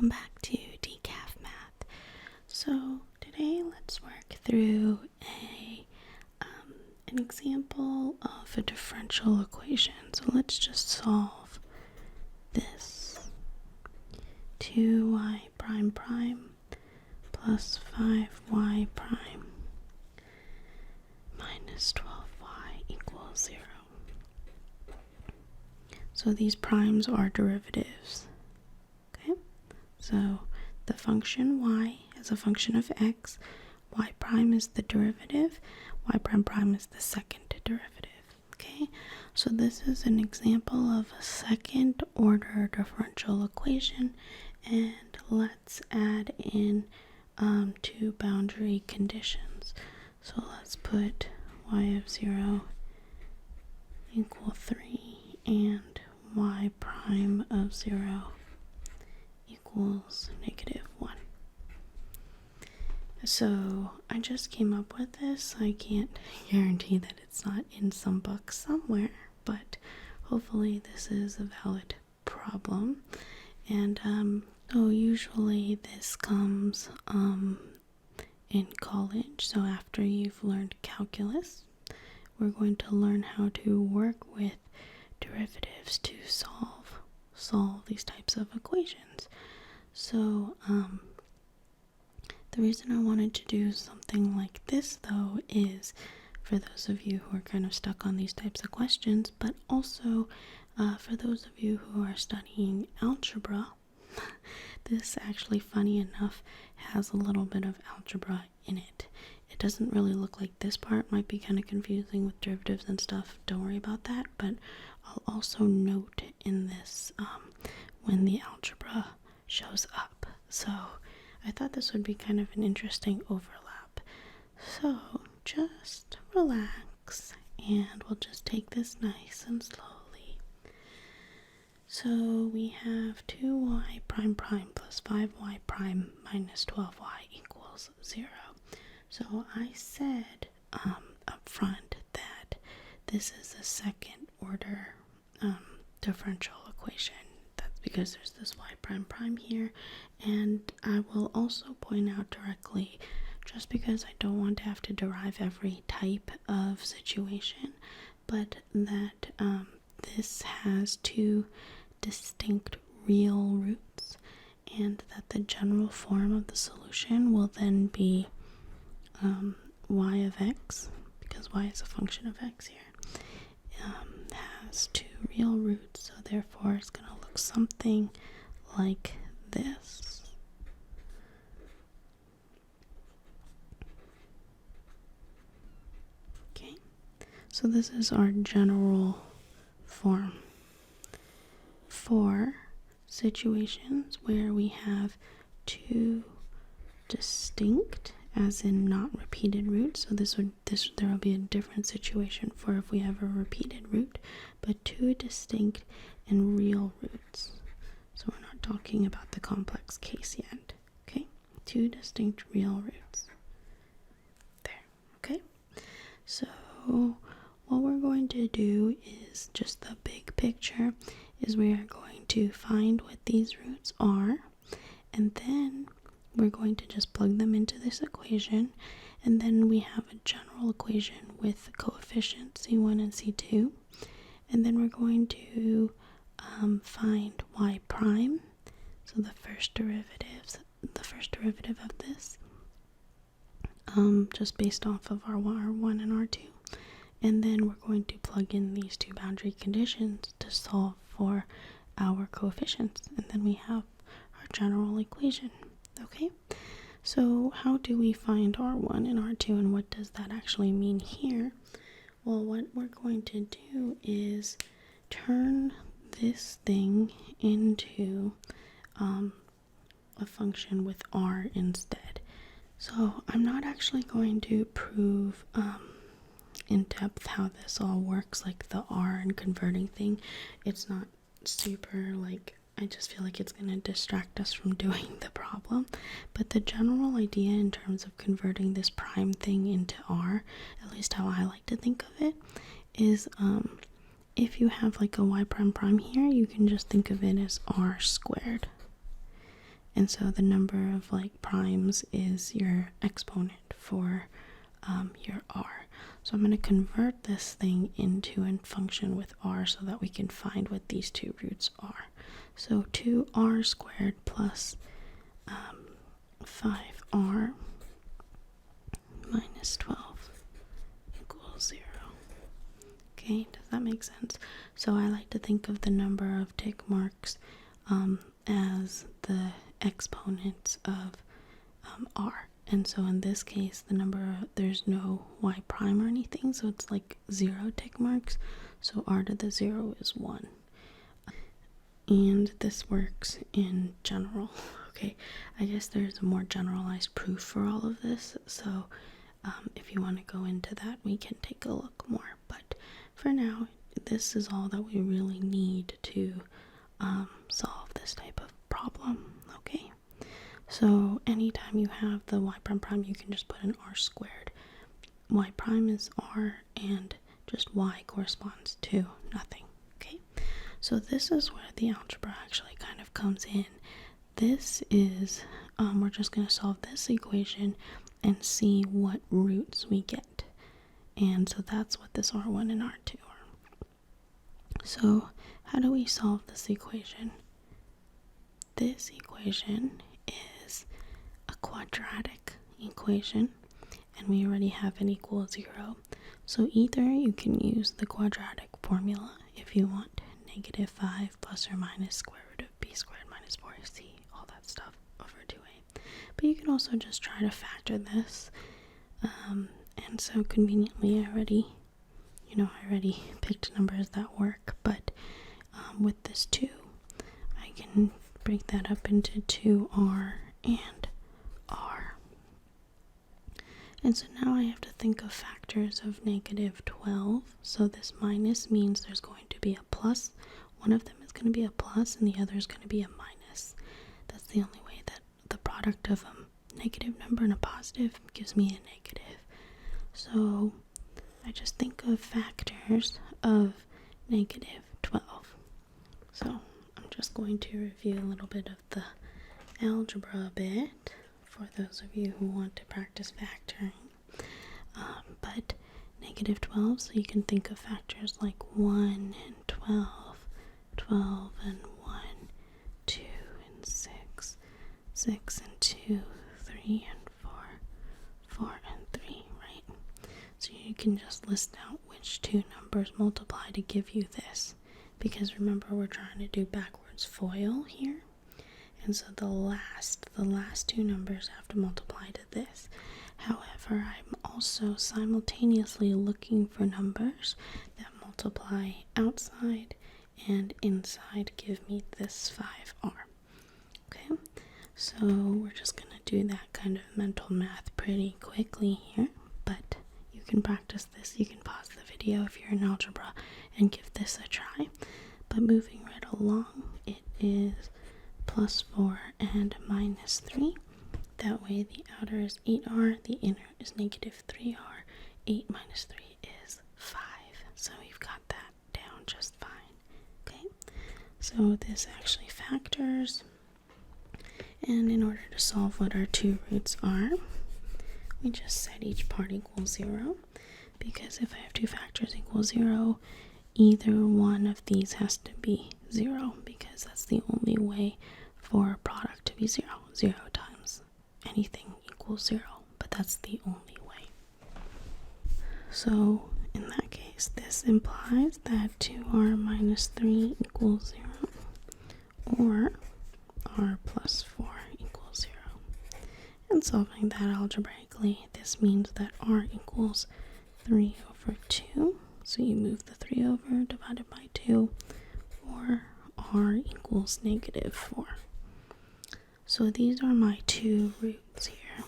welcome back to Decaf-Math. So today let's work through an example of a differential equation. So let's just solve this. 2y prime prime plus 5y prime minus 12y equals 0. So these primes are derivatives. Okay, so the function y is a function of x, y prime is the derivative, y prime prime is the second derivative. Okay, so this is an example of a second order differential equation, and let's add in two boundary conditions. So let's put y of 0 equal 3 and y prime of 0 equals -1. So I just came up with this. I can't guarantee that it's not in some book somewhere, but hopefully this is a valid problem. And so usually this comes in college. So after you've learned calculus, we're going to learn how to work with derivatives to solve these types of equations. So the reason I wanted to do something like this though is for those of you who are kind of stuck on these types of questions, but also for those of you who are studying algebra. This actually, funny enough, has a little bit of algebra in it. It doesn't really look like this part. Might be kind of confusing with derivatives and stuff. Don't worry about that. But I'll also note in this when the algebra shows up. So I thought this would be kind of an interesting overlap. So just relax and we'll just take this nice and slowly. So we have 2y prime prime plus 5y prime minus 12y equals 0. So I said up front that this is a second order differential equation. That's because there's this y prime prime here, and I will also point out directly, just because I don't want to have to derive every type of situation, but that this has two distinct real roots, and that the general form of the solution will then be y of x, because y is a function of x here, has two real roots, so therefore it's going to look something like this. Okay, so this is our general form for situations where we have two distinct, as in not repeated roots. So there will be a different situation for if we have a repeated root, but two distinct and real roots. So we're not talking about the complex case yet. Okay, two distinct real roots. There. Okay. So what we're going to do is just the big picture is we are going to find what these roots are, and then we're going to just plug them into this equation, and then we have a general equation with coefficients c1 and c2, and then we're going to find y prime, so the first derivative of this, just based off of our r1 and r2, and then we're going to plug in these two boundary conditions to solve for our coefficients, and then we have our general equation. Okay, so how do we find r1 and r2, and what does that actually mean here? Well, what we're going to do is turn this thing into a function with r instead. So I'm not actually going to prove in depth how this all works, like the r and converting thing. It's not super, like, I just feel like it's going to distract us from doing the problem. But the general idea in terms of converting this prime thing into r, at least how I like to think of it, is if you have like a y prime prime here, you can just think of it as r squared. And so the number of like primes is your exponent for your r. So I'm going to convert this thing into a function with r so that we can find what these two roots are. So 2r squared plus 5r minus 12 equals 0. Okay, does that make sense? So I like to think of the number of tick marks as the exponents of r. And so in this case, there's no y prime or anything, so it's like 0 tick marks. So r to the 0 is 1. And this works in general. Okay, I guess there's a more generalized proof for all of this. So if you want to go into that, we can take a look more. But for now, this is all that we really need to solve this type of problem. Okay. So anytime you have the y prime, you can just put an r squared. Y prime is r, and just y corresponds to nothing. Okay, so this is where the algebra actually kind of comes in. This is, we're just going to solve this equation and see what roots we get. And so that's what this r1 and r2 are. So how do we solve this equation? This equation is a quadratic equation, and we already have n equals 0. So either you can use the quadratic formula if you want, -5 plus or minus square root of b squared minus 4ac, all that stuff over 2a. But you can also just try to factor this. And so conveniently I already picked numbers that work, but with this 2, I can break that up into 2r and r. And so now I have to think of factors of -12. So this minus means there's going to be a plus. One of them is going to be a plus and the other is going to be a minus. That's the only way that the product of a negative number and a positive gives me a negative. So I just think of factors of -12. So I'm just going to review a little bit of the algebra a bit for those of you who want to practice factoring. But -12, so you can think of factors like 1 and 12, 12 and 1, 2 and 6, 6 and 2, 3 and 4, 4 and 3, right? So you can just list out which two numbers multiply to give you this. Because remember, we're trying to do backwards FOIL here. And so the last two numbers have to multiply to this. However, I'm also simultaneously looking for numbers that multiply outside and inside, give me this 5r. Okay, so we're just going to do that kind of mental math pretty quickly here, but you can practice this. You can pause the video if you're in algebra and give this a try. But moving right along, it is +4 and -3. That way the outer is 8r, the inner is -3r. 8 minus 3 is 5. So we've got that down just fine. Okay, so this actually factors. And in order to solve what our two roots are, we just set each part equals 0. Because if I have two factors equal 0, either one of these has to be 0, because that's the only way for a product to be 0. 0 times anything equals 0, but that's the only way. So in that case, this implies that 2r minus 3 equals 0, or r plus 4 equals 0. And solving that algebraically, this means that r equals 3 over 2. So you move the 3 over, divided by 2, or r equals -4. So these are my two roots here.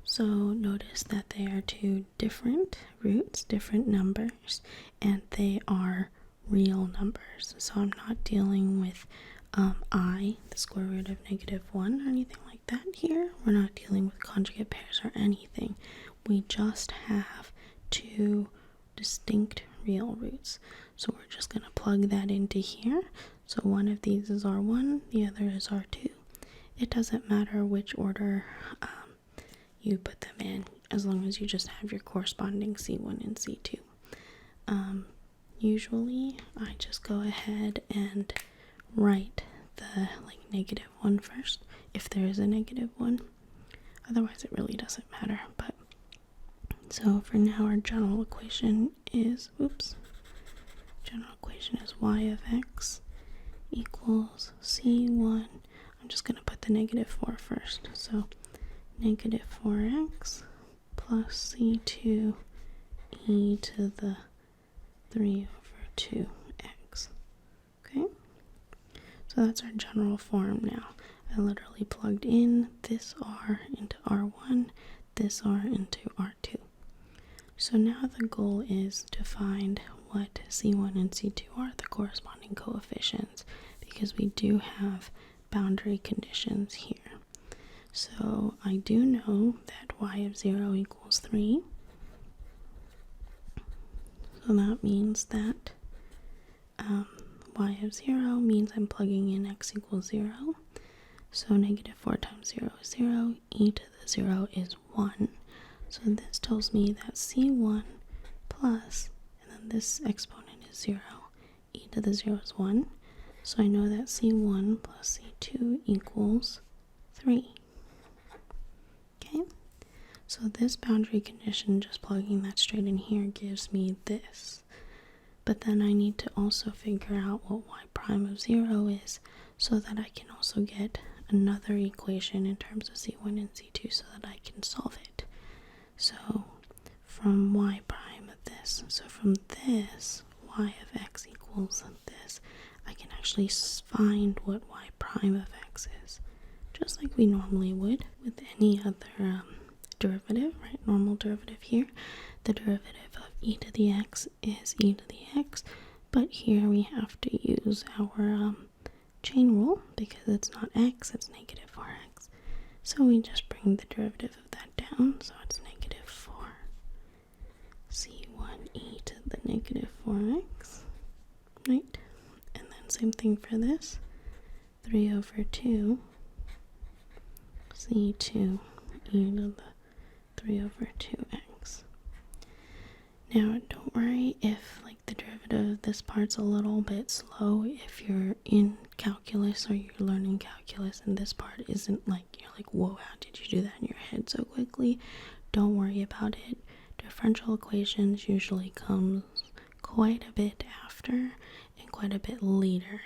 So notice that they are two different roots, different numbers, and they are real numbers. So I'm not dealing with I, the square root of -1 or anything like that here. We're not dealing with conjugate pairs or anything. We just have two distinct real roots. So we're just going to plug that into here. So one of these is R1, the other is R2. It doesn't matter which order you put them in, as long as you just have your corresponding C1 and C2. Usually I just go ahead and write the negative one first, if there is a negative one. Otherwise it really doesn't matter. But so for now, our general equation is y of x equals c1. I'm just going to put the negative 4 first. So negative 4x plus c2 e to the 3 over 2x. Okay? So that's our general form now. I literally plugged in this r into r1, this r into r2. So now the goal is to find what c1 and c2 are, the corresponding coefficients, because we do have boundary conditions here. So I do know that y of 0 equals 3. So that means that y of 0 means I'm plugging in x equals 0. So negative 4 times 0 is 0, e to the 0 is 1. So this tells me that c1 plus, and then this exponent is 0, e to the 0 is 1. So I know that c1 plus c2 equals 3. Okay, so this boundary condition, just plugging that straight in here, gives me this. But then I need to also figure out what y prime of 0 is, so that I can also get another equation in terms of c1 and c2 so that I can solve it. So from y prime of this, so from this, y of x equals this, I can actually find what y prime of x is, just like we normally would with any other derivative, right? Normal derivative here. The derivative of e to the x is e to the x, but here we have to use our chain rule because it's not x, it's negative 4x. So we just bring the derivative of that down, so it's negative 4 c1 e to the negative 4x, right? And then same thing for this, 3 over 2 c2 e to the 3 over 2x. Now don't worry if the derivative of this part's a little bit slow. If you're in calculus or you're learning calculus and this part isn't you're like, whoa, how did you do that in your head so quickly? Don't worry about it. Differential equations usually comes quite a bit after and quite a bit later.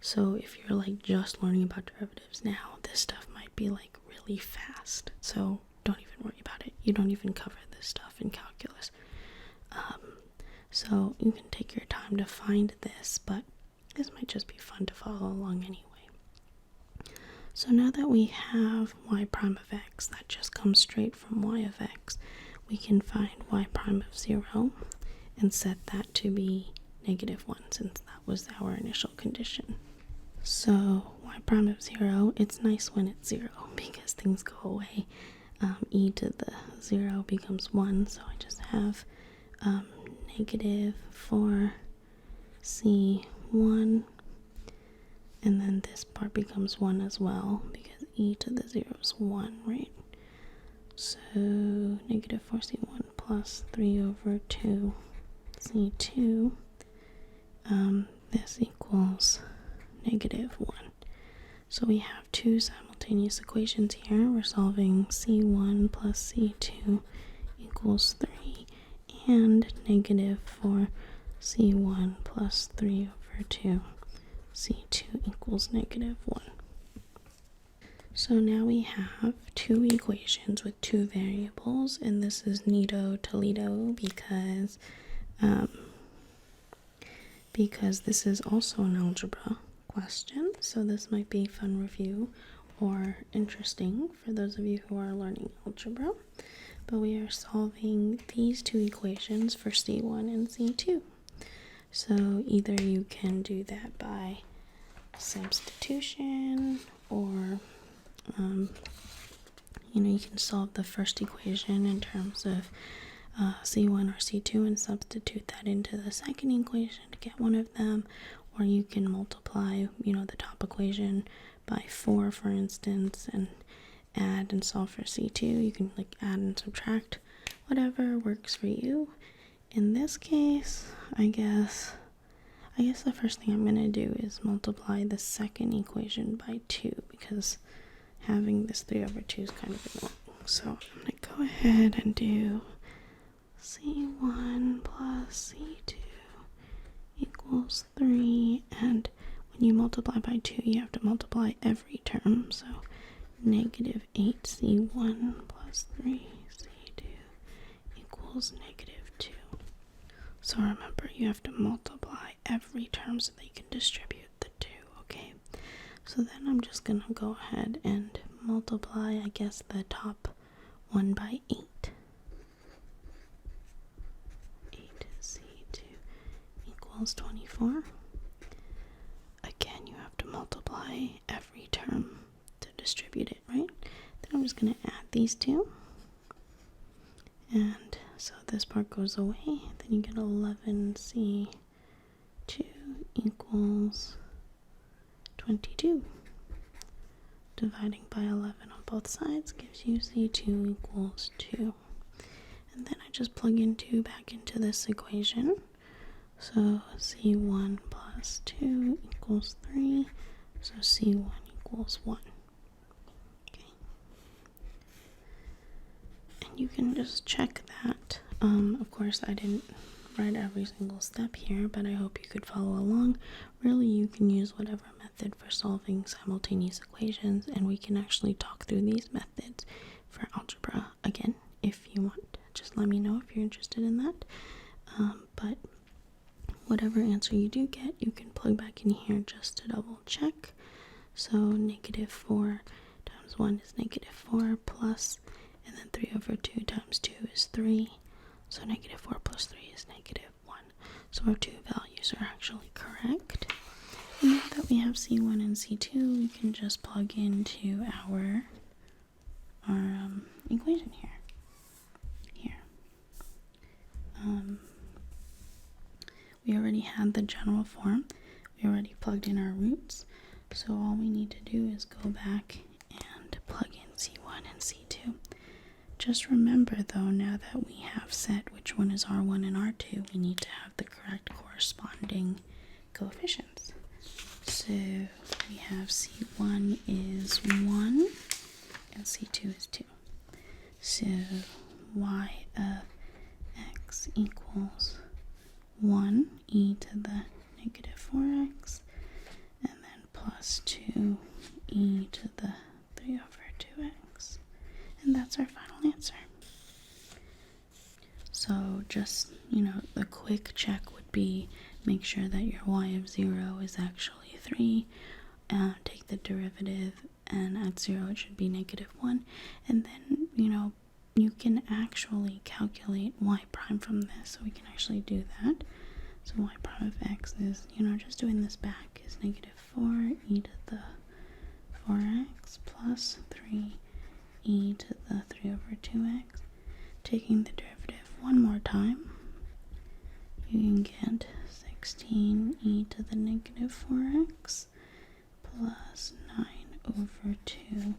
So if you're just learning about derivatives now, this stuff might be really fast. So don't even worry about it. You don't even cover this stuff in calculus. So you can take your time to find this, but this might just be fun to follow along anyway. So now that we have y prime of x, that just comes straight from y of x, we can find y prime of 0 and set that to be negative 1 since that was our initial condition. So y prime of 0, it's nice when it's 0 because things go away. E to the 0 becomes 1, so I just have negative 4 c1, and then this part becomes 1 as well because e to the 0 is 1, right? So negative 4 c1 plus 3 over 2 c2, this equals negative 1. So we have two simultaneous equations here. We're solving c1 plus c2 equals 3 and negative 4 c1 plus 3 over 2 c2 equals negative 1. So now we have two equations with two variables, and this is Nito Toledo because this is also an algebra question, so this might be fun review or interesting for those of you who are learning algebra. But we are solving these two equations for C1 and C2. So either you can do that by substitution, or you can solve the first equation in terms of C1 or C2 and substitute that into the second equation to get one of them, or you can multiply, the top equation by 4, for instance, and add and solve for C2. You can add and subtract, whatever works for you. In this case, I guess the first thing I'm going to do is multiply the second equation by 2, because having this 3 over 2 is kind of annoying. So I'm going to go ahead and do C1 plus C2 equals 3, and when you multiply by 2, you have to multiply every term, so negative 8C1 plus 3C2 equals negative 2. So remember, you have to multiply every term so that you can distribute the 2, okay? So then I'm just going to go ahead and multiply, I guess, the top one by 8. 8C2 equals 24. Again, you have to multiply every term to distribute it, right? Then I'm just going to add these two. And so this part goes away. Then you get 11C2 equals 22. Dividing by 11 on both sides gives you C2 equals 2. And then I just plug in 2 back into this equation. So C1 plus 2 equals 3. So C1 equals 1. Okay. And you can just check that. Of course, I didn't write every single step here, but I hope you could follow along. Really, you can use whatever method for solving simultaneous equations, and we can actually talk through these methods for algebra again if you want. Just let me know if you're interested in that. But whatever answer you do get, you can plug back in here just to double check. So negative 4 times 1 is negative 4 plus, and then 3 over 2 times 2 is 3. So negative 4 plus 3 is negative 1. So our two values are actually correct. And now that we have C1 and C2, we can just plug into our equation here. We already had the general form. We already plugged in our roots. So all we need to do is go back and plug in C1 and C2. Just remember though, now that we have set which one is R1 and R2, we need to have the correct corresponding coefficients. So we have C1 is 1 and C2 is 2. So y of x equals 1 e to the negative 4x, and then plus 2 e to the 3 over 2x. And that's our final answer. So just, the quick check would be make sure that your y of 0 is actually 3. Take the derivative, and at 0 it should be negative 1. And then, you can actually calculate y prime from this. So we can actually do that. So y prime of x is, just doing this back, is negative 4 e to the 4x plus 3 e to the 3 over 2x. Taking the derivative one more time, you can get 16 e to the negative 4x plus 9 over 2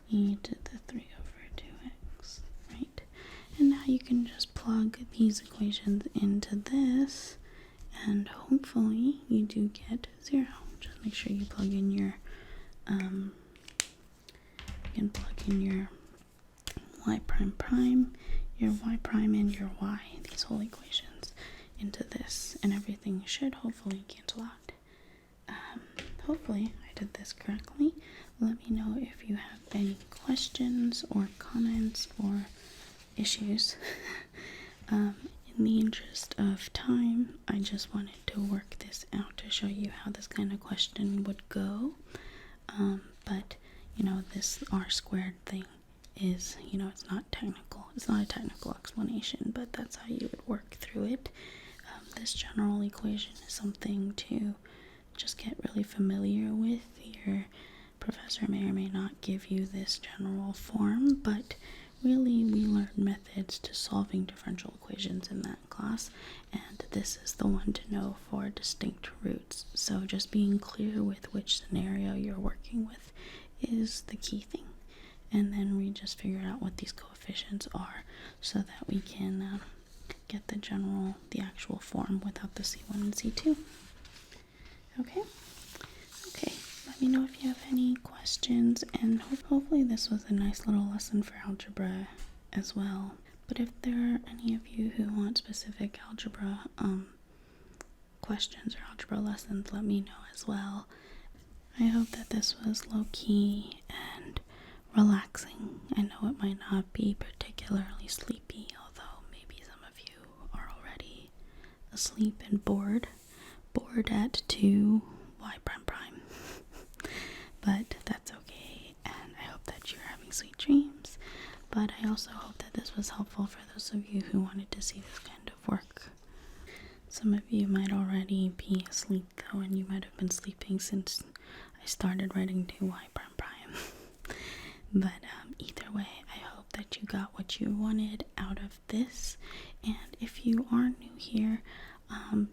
e to the 3 over 2x, right? And now you can just plug these equations into this, and hopefully you do get 0. Just make sure you plug in your y prime, your y prime, and your y, these whole equations, into this, and everything should hopefully cancel out. Hopefully I did this correctly. Let me know if you have any questions or comments or issues. In the interest of time, I just wanted to work this out to show you how this kind of question would go. But this r squared thing is, it's not technical. It's not a technical explanation, but that's how you would work through it. This general equation is something to just get really familiar with. Your professor may or may not give you this general form, but really we learned methods to solving differential equations in that class, and this is the one to know for distinct roots. So just being clear with which scenario you're working with is the key thing. And then we just figured out what these coefficients are so that we can get the actual form without the C1 and C2. Okay? Okay, let me know if you have any questions, and hopefully this was a nice little lesson for algebra as well. But if there are any of you who want specific algebra questions or algebra lessons, let me know as well. I hope that this was low-key and relaxing. I know it might not be particularly sleepy, although maybe some of you are already asleep and bored at 2 y prime prime. But that's okay, and I hope that you're having sweet dreams. But I also hope that this was helpful for those of you who wanted to see this kind of work. Some of you might already be asleep though, and you might have been sleeping since I started writing 2 y prime prime. But either way, I hope that you got what you wanted out of this. And if you are new here,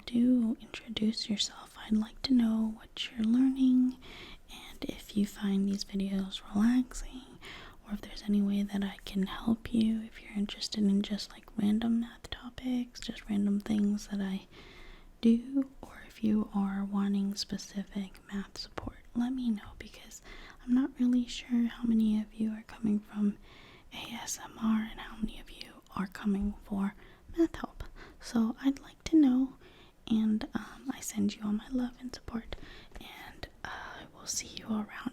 do introduce yourself. I'd like to know what you're learning, and if you find these videos relaxing, or if there's any way that I can help you. If you're interested in just like random math topics, just random things that I do, or if you are wanting specific math support, let me know, because I'm not really sure how many of you are coming from ASMR and how many of you are coming for math help. So I'd like to know, and I send you all my love and support, and I will see you around.